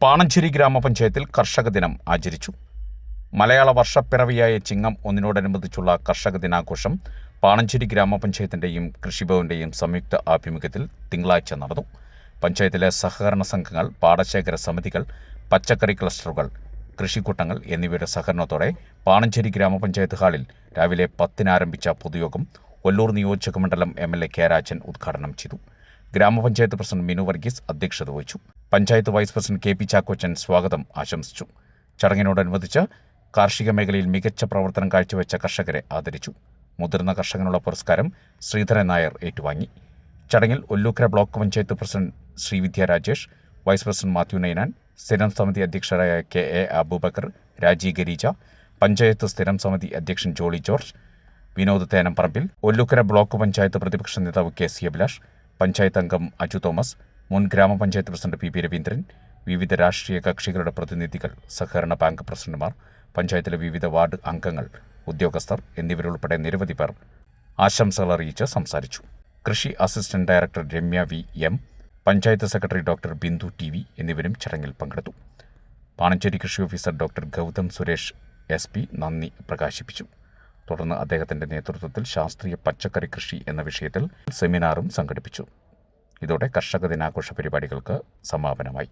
പാണഞ്ചേരി ഗ്രാമപഞ്ചായത്തിൽ കർഷക ദിനം ആചരിച്ചു. മലയാള വർഷപ്പിറവിയായ ചിങ്ങം 1-നോടനുബന്ധിച്ചുള്ള കർഷക ദിനാഘോഷം പാണഞ്ചേരി ഗ്രാമപഞ്ചായത്തിൻ്റെയും കൃഷിഭവന്റെയും സംയുക്ത ആഭിമുഖ്യത്തിൽ തിങ്കളാഴ്ച നടന്നു. പഞ്ചായത്തിലെ സഹകരണ സംഘങ്ങൾ, പാടശേഖര സമിതികൾ, പച്ചക്കറി ക്ലസ്റ്ററുകൾ, കൃഷിക്കൂട്ടങ്ങൾ എന്നിവയുടെ സഹകരണത്തോടെ പാണഞ്ചേരി ഗ്രാമപഞ്ചായത്ത് ഹാളിൽ രാവിലെ 10-ന് ആരംഭിച്ച പൊതുയോഗം ഒല്ലൂർ നിയോജകമണ്ഡലം MLA കെ രാജൻ ഉദ്ഘാടനം ചെയ്തു. ഗ്രാമപഞ്ചായത്ത് പ്രസിഡന്റ് മിനു വർഗീസ് അധ്യക്ഷത വഹിച്ചു. Panchayat vice president KP Chackochan സ്വാഗതം ആശംസിച്ചു. ചടങ്ങിനോടനുബന്ധിച്ച് കാർഷിക മേഖലയിൽ മികച്ച പ്രവർത്തനം കാഴ്ചവെച്ച കർഷകരെ ആദരിച്ചു. മുതിർന്ന കർഷകനുള്ള പുരസ്കാരം ശ്രീധരൻ നായർ ഏറ്റുവാങ്ങി. ചടങ്ങിൽ Ollukkara block panchayat president Sreevidya Rajesh, vice president Mathew Ninan, സ്ഥിരം സമിതി അധ്യക്ഷരായ KA അബൂബക്കർ, രാജി ഗരീജ, പഞ്ചായത്ത് സ്ഥിരം സമിതി അധ്യക്ഷൻ ജോളി ജോർജ്, വിനോദ് തേനംപറമ്പിൽ, ഒല്ലൂക്കര ബ്ലോക്ക് പഞ്ചായത്ത് പ്രതിപക്ഷ നേതാവ് KC അഭിലാഷ്, പഞ്ചായത്ത് അംഗം അജു തോമസ്, മുൻ ഗ്രാമപഞ്ചായത്ത് പ്രസിഡന്റ് PB രവീന്ദ്രൻ, വിവിധ രാഷ്ട്രീയ കക്ഷികളുടെ പ്രതിനിധികൾ, സഹകരണ ബാങ്ക് പ്രസിഡന്റുമാർ, പഞ്ചായത്തിലെ വിവിധ വാർഡ് അംഗങ്ങൾ, ഉദ്യോഗസ്ഥർ എന്നിവരുൾപ്പെടെ നിരവധി പേർ ആശംസകൾ അറിയിച്ച് സംസാരിച്ചു. കൃഷി assistant director Ramya VM, panchayat secretary doctor Bindu TV എന്നിവരും ചടങ്ങിൽ പങ്കെടുത്തു. പാണഞ്ചേരി കൃഷി officer doctor Gautham Suresh SP നന്ദി പ്രകാശിപ്പിച്ചു. തുടർന്ന് അദ്ദേഹത്തിൻ്റെ നേതൃത്വത്തിൽ ശാസ്ത്രീയ പച്ചക്കറി കൃഷി എന്ന വിഷയത്തിൽ സെമിനാറും സംഘടിപ്പിച്ചു. ഇതോടെ കർഷക ദിനാഘോഷ പരിപാടികൾക്ക് സമാപനമായി.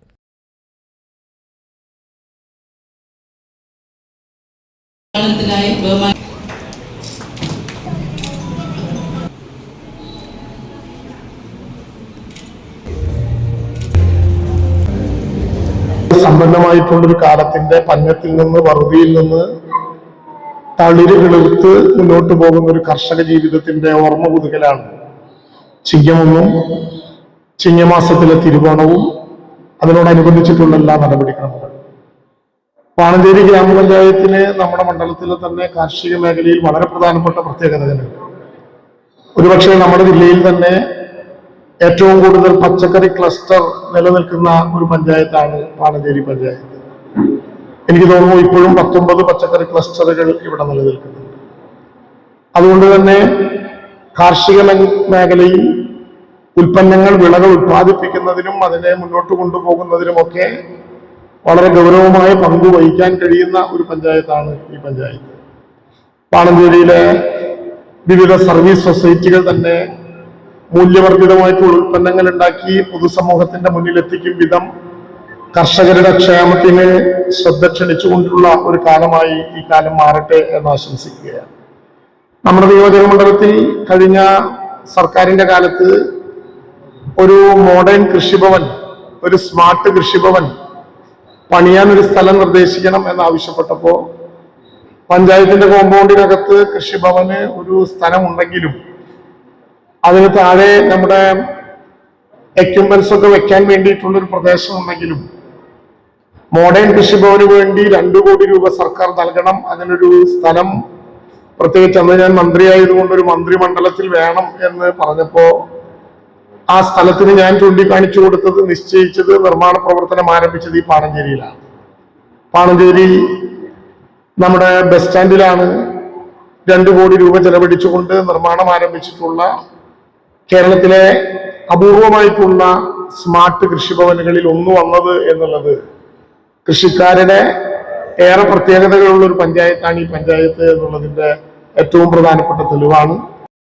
സമ്പന്നമായിട്ടുള്ളൊരു കാലത്തിന്റെ പഞ്ഞത്തിൽ നിന്ന്, വറുതിയിൽ നിന്ന് തളിരുകളെടുത്ത് മുന്നോട്ട് പോകുന്ന ഒരു കർഷക ജീവിതത്തിന്റെ ഓർമ്മ പുതുകലാണ് ചിങ്ങമൊന്നും, ചിങ്ങമാസത്തിലെ തിരുവോണവും അതിനോടനുബന്ധിച്ചിട്ടുള്ള എല്ലാ നടപടിക്രമങ്ങളും. പാണഞ്ചേരി ഗ്രാമപഞ്ചായത്തിന് നമ്മുടെ മണ്ഡലത്തിലെ തന്നെ കാർഷിക മേഖലയിൽ വളരെ പ്രധാനപ്പെട്ട പ്രത്യേകതകളുണ്ട്. ഒരുപക്ഷെ നമ്മുടെ ജില്ലയിൽ തന്നെ ഏറ്റവും കൂടുതൽ പച്ചക്കറി ക്ലസ്റ്റർ നിലനിൽക്കുന്ന ഒരു പഞ്ചായത്താണ് പാണഞ്ചേരി പഞ്ചായത്ത്. എനിക്ക് തോന്നുന്നു ഇപ്പോഴും 19 പച്ചക്കറി ക്ലസ്റ്ററുകൾ ഇവിടെ നിലനിൽക്കുന്നുണ്ട്. അതുകൊണ്ട് തന്നെ കാർഷിക മേഖലയിൽ ഉൽപ്പന്നങ്ങൾ, വിളകൾ ഉത്പാദിപ്പിക്കുന്നതിനും അതിനെ മുന്നോട്ട് കൊണ്ടുപോകുന്നതിനുമൊക്കെ വളരെ ഗൗരവമായ പങ്ക് വഹിക്കാൻ കഴിയുന്ന ഒരു പഞ്ചായത്താണ് ഈ പഞ്ചായത്ത്. പാണഞ്ചേരിയിലെ വിവിധ സർവീസ് സൊസൈറ്റികൾ തന്നെ മൂല്യവർദ്ധിതമായിട്ടുള്ള ഉൽപ്പന്നങ്ങൾ ഉണ്ടാക്കി പൊതുസമൂഹത്തിന്റെ മുന്നിലെത്തിക്കും വിധം കർഷകരുടെ ക്ഷേമത്തിന് ശ്രദ്ധ ക്ഷണിച്ചുകൊണ്ടുള്ള ഒരു കാലമായി ഈ കാലം മാറട്ടെ എന്ന് ആശംസിക്കുകയാണ്. നമ്മുടെ നിയോജകമണ്ഡലത്തിൽ കഴിഞ്ഞ സർക്കാരിന്റെ കാലത്ത് ഒരു മോഡേൺ കൃഷിഭവൻ, ഒരു സ്മാർട്ട് കൃഷിഭവൻ പണിയാൻ ഒരു സ്ഥലം നിർദ്ദേശിക്കണം എന്നാവശ്യപ്പെട്ടപ്പോൾ പഞ്ചായത്തിന്റെ കോമ്പൗണ്ടിനകത്ത് കൃഷിഭവന് ഒരു സ്ഥലമുണ്ടെങ്കിലും അതിന് താഴെ നമ്മുടെ എക്യുപ്മെന്റ്സ് ഒക്കെ വെക്കാൻ വേണ്ടിയിട്ടുള്ളൊരു പ്രദേശമുണ്ടെങ്കിലും മോഡേൺ കൃഷിഭവന് വേണ്ടി 2 കോടി രൂപ സർക്കാർ നൽകണം. അതിനൊരു സ്ഥലം പ്രത്യേകിച്ച് അന്ന് ഞാൻ മന്ത്രിയായതുകൊണ്ട് ഒരു മന്ത്രിമണ്ഡലത്തിൽ വേണം എന്ന് പറഞ്ഞപ്പോ ആ സ്ഥലത്തിന് ഞാൻ ചൂണ്ടിക്കാണിച്ചു കൊടുത്തത്, നിശ്ചയിച്ചത്, നിർമ്മാണ പ്രവർത്തനം ആരംഭിച്ചത് ഈ പാണഞ്ചേരിയിലാണ്. പാണഞ്ചേരി നമ്മുടെ ബസ് സ്റ്റാൻഡിലാണ് 2 കോടി രൂപ ചെലവഴിച്ചുകൊണ്ട് നിർമ്മാണം ആരംഭിച്ചിട്ടുള്ള കേരളത്തിലെ അപൂർവമായിട്ടുള്ള സ്മാർട്ട് കൃഷിഭവനുകളിൽ ഒന്ന് വന്നത് എന്നുള്ളത് കൃഷിക്കാരുടെ ഏറെ പ്രത്യേകതകളുള്ള ഒരു പഞ്ചായത്താണ് ഈ പഞ്ചായത്ത് എന്നുള്ളതിന്റെ ഏറ്റവും പ്രധാനപ്പെട്ട തെളിവാണ്.